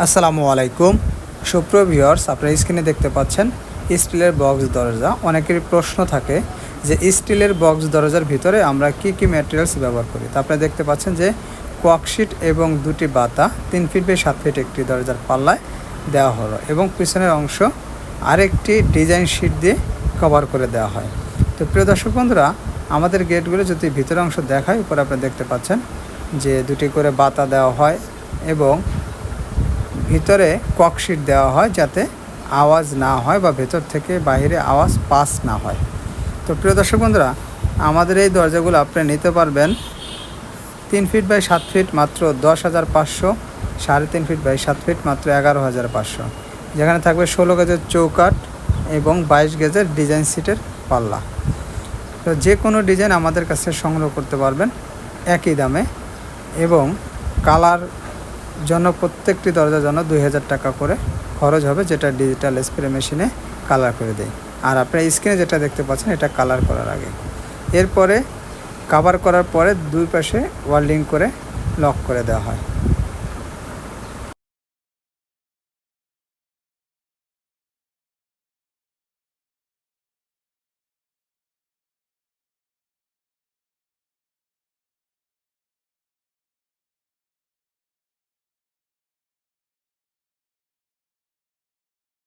আসসালামু আলাইকুম সুপ্রিয় ভিউয়ার্স, আপনারা স্ক্রিনে দেখতে পাচ্ছেন স্টিলের বক্স দরজা। অনেকেরই প্রশ্ন থাকে যে স্টিলের বক্স দরজার ভিতরে আমরা কি কি ম্যাটেরিয়ালস ব্যবহার করি। তা আপনারা দেখতে পাচ্ছেন যে কোয়াকশিট এবং দুটি বাতা 3 ফিট বাই 7 ফিট একটি দরজার পাল্লায় দেওয়া হলো এবং পিছনের অংশ আরেকটি ডিজাইন শিট দিয়ে কভার করে দেওয়া হয়। তো প্রিয় দর্শক বন্ধুরা, আমাদের গেটগুলো যদি ভিতরের অংশ দেখায়, উপরে আপনারা দেখতে পাচ্ছেন যে দুটি করে বাতা দেওয়া হয় এবং ভিতরে ককশিট দেওয়া হয় যাতে আওয়াজ না হয় বা ভেতর থেকে বাইরে আওয়াজ পাস না হয়। তো প্রিয় দর্শক বন্ধুরা, আমাদের এই দরজাগুলো আপনি নিতে পারবেন 3 ফিট বাই 7 ফিট মাত্র 10,500, 3.5 ফিট বাই 7 ফিট মাত্র 11,500, যেখানে থাকবে 16 গেজের চৌকাঠ এবং 22 গেজের ডিজাইন সিটের পাল্লা। তো যে কোনো ডিজাইন আমাদের কাছে সংগ্রহ করতে পারবেন একই দামে এবং কালার জন্য প্রত্যেকটি দরজার জন্য 2,000 টাকা করে খরচ হবে, যেটা ডিজিটাল স্প্রে মেশিনে কালার করে দেয়। আর আপনার স্ক্রিনে যেটা দেখতে পাচ্ছেন এটা কালার করার আগে। এরপরে কাভার করার পরে দুই পাশে ওয়েল্ডিং করে লক করে দেওয়া হয়।